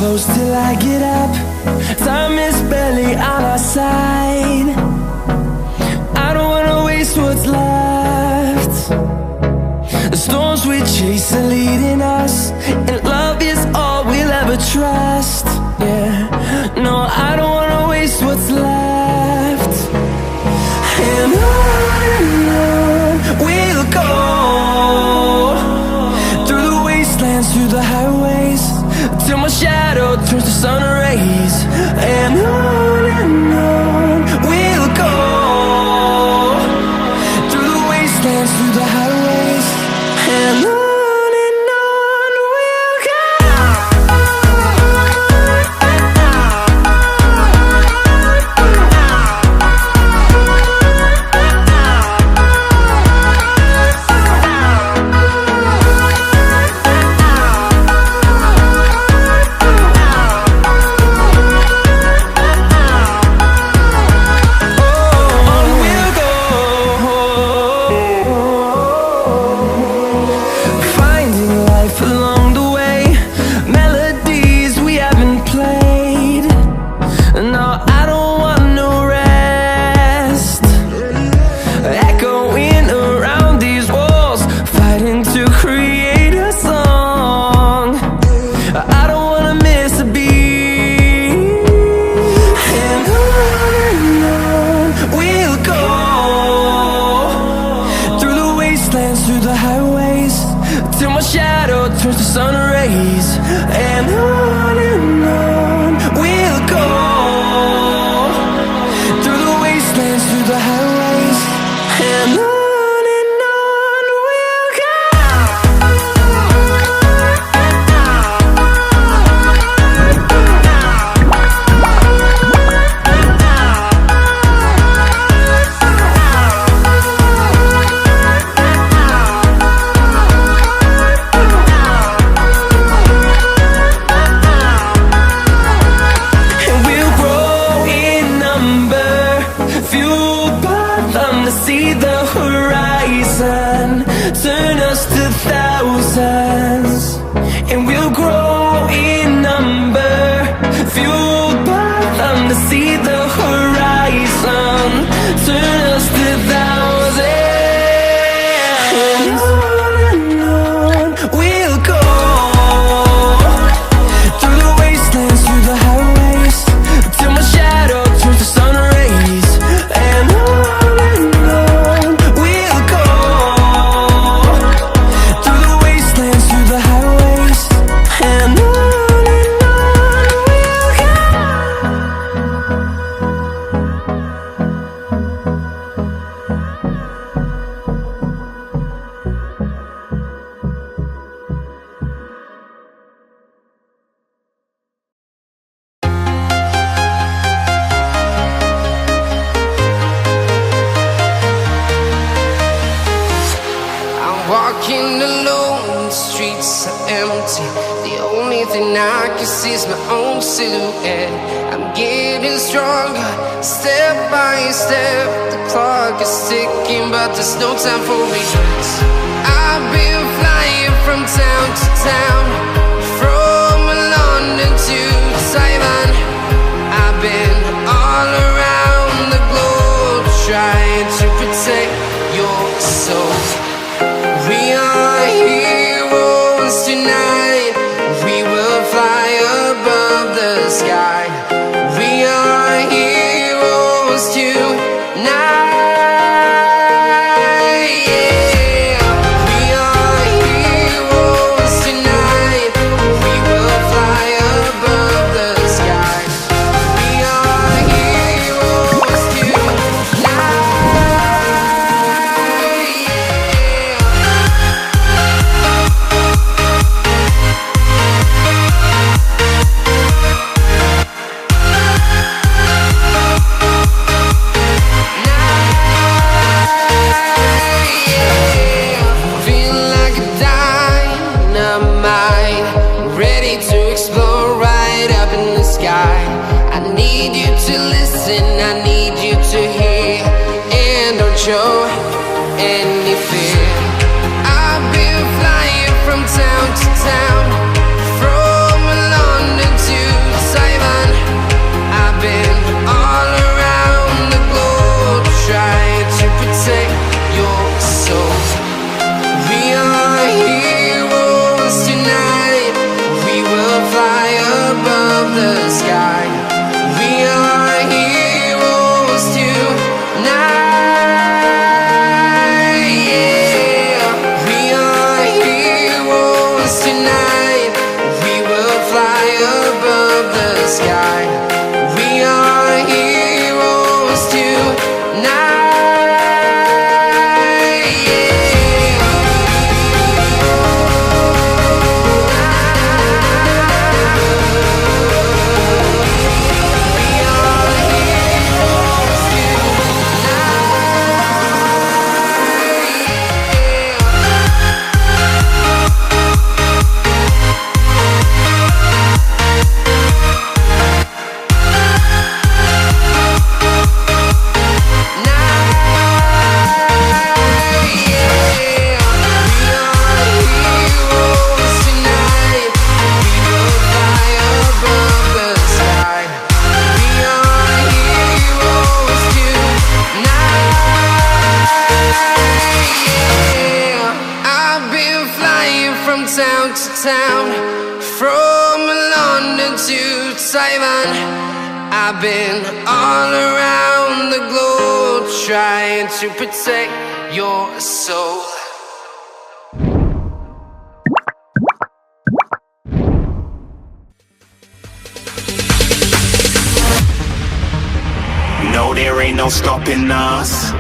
close till I get up. Time is barely on our side. I don't wanna waste what's left. The storms we chase are leading us, and love is all we'll ever trust. Yeah, no, I don't wanna waste what's left. And on we'll go, through the wastelands, through the highways, till my shadow turns to sun rays. And on we'll go, through the wastelands, through the highways, and on we'll go. Through the highways, till my shadow turns to sun rays. And on we'll go, through the wastelands, through the highways, and on we'll go. See the horizon, turn us to thousands, and we'll grow in number, fueled by them. To see the horizon, turn us to thousands, and on we'll go, through the wastelands, through the highways, till my shadow turns to sun rays. And walking alone, the streets are empty. The only thing I can see is my own silhouette. I'm getting stronger, step by step. The clock is ticking, but there's no time for regrets. I've been flying from town to town, from London to Taiwan. I've been all around the globe, trying to protect your soul. We are heroes tonight. We will fly above the sky. We are heroes tonight. Yeah. We are heroes tonight. We will fly above the sky. We are heroes tonight. Show any fear. I've been flying from town to town, from London to town, from London to Taiwan. I've been all around the globe trying to protect your soul. No, there ain't no stopping us.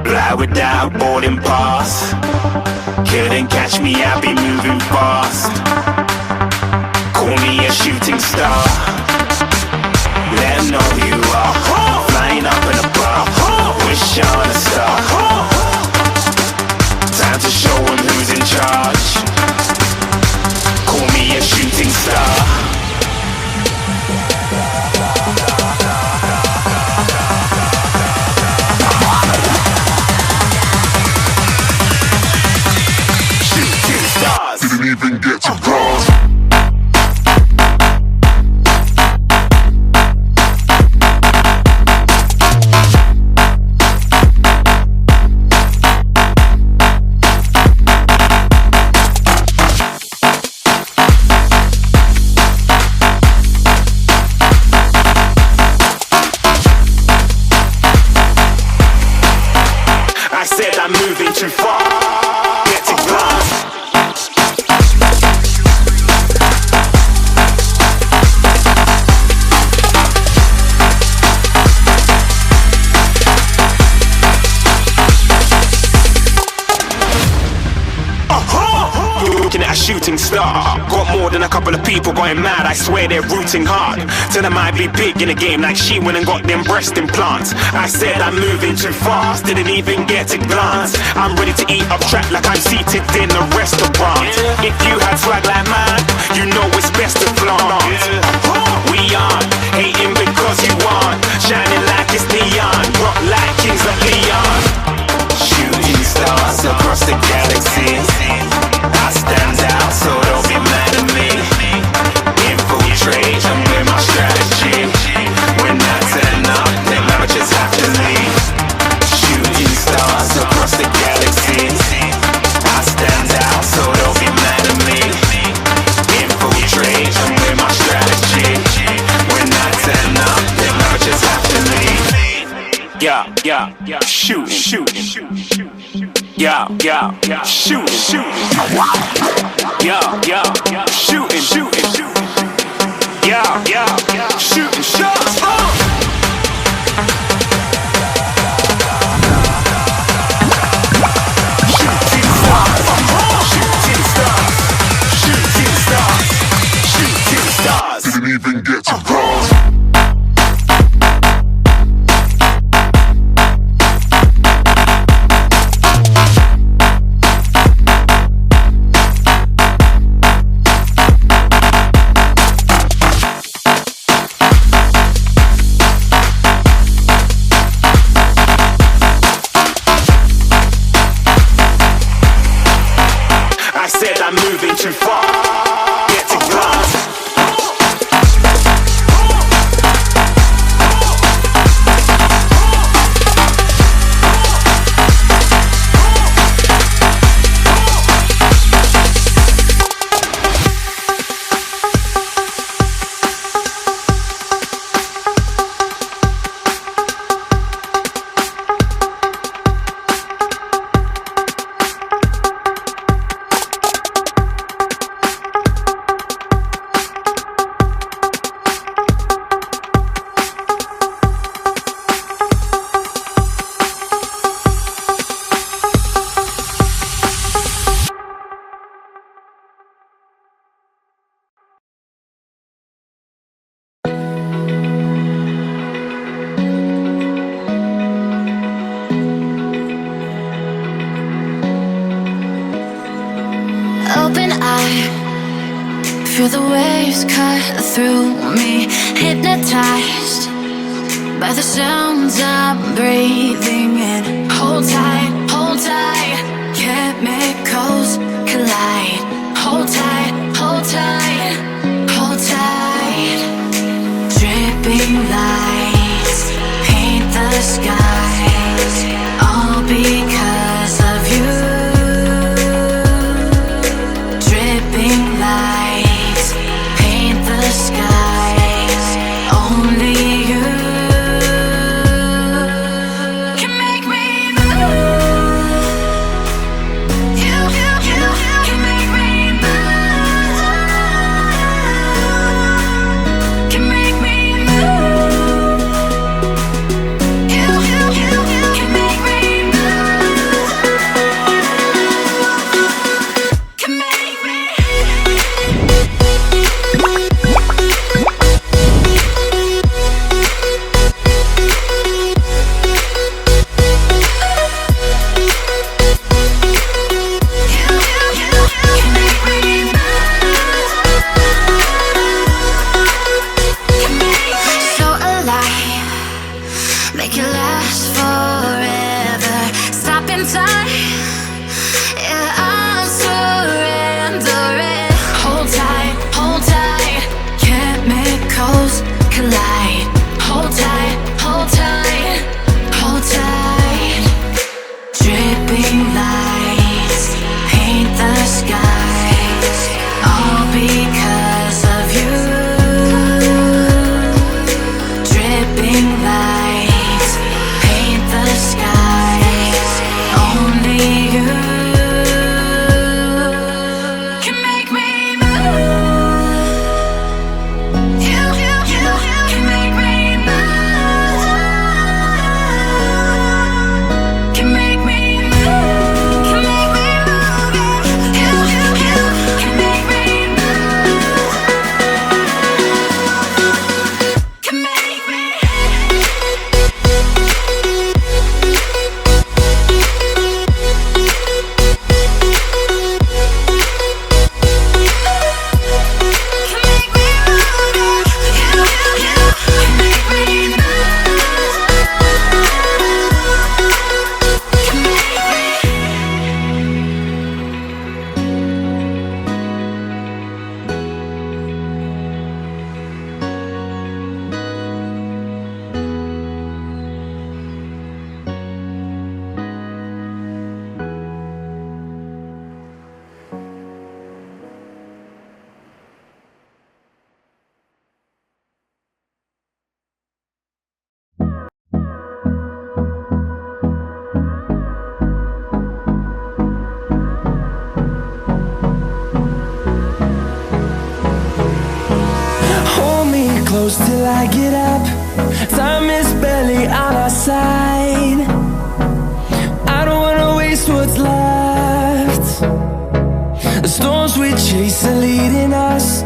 Fly without boarding pass. Couldn't catch me, I be moving fast. Call me a shooting star. Let 'em know who you are. Flying up in a bar. Wish on a star. Time to show 'em who's in charge. Call me a shooting star. Didn't even get to cross. I said I'm moving too far. Get to glass. Looking at a shooting star. Got more than a couple of people going mad, I swear they're rooting hard. Tell them I'd be big in the game like she went and got them breast implants. I said I'm moving too fast, didn't even get to glance. I'm ready to eat up track like I'm seated in a restaurant. If you had swag like mine, you know it's best to flaunt. We aren't hating because you aren't shining like it's neon, rock like kings of Leon. Shooting stars across the galaxy. I stand out, so don't be mad at me. Infiltrate, I'm with my strategy. When I turn up, then I just have to leave. Shooting stars across the galaxy. I stand out, so don't be mad at me. Infiltrate, I'm with my strategy. When I turn up, then I just have to leave. Yeah, shooting. Yeah, shooting. Yeah, shooting. Yeah, shooting shots. Shooting stars. Didn't even get to cross. I said I'm moving too far. Get to glass. Open eye, feel the waves cut through me. Hypnotized by the sounds I'm breathing in. Hold tight, chemicals collide. Hold tight, hold tight, hold tight. Dripping lights paint the skies, all because of you. Dripping tight. Yeah, I'm surrendering. Hold tight, hold tight. Chemicals collide. Hold tight, hold tight, hold tight. Dripping lights paint the skies, all because of you. Dripping lights paint the skies, only you can make me move. You can make me move. Can make me move. Can make me move. You can make me move. Can make me. Hold me close till I get up. Time is barely on our side. I don't wanna waste what's left. The storms we chase are leading us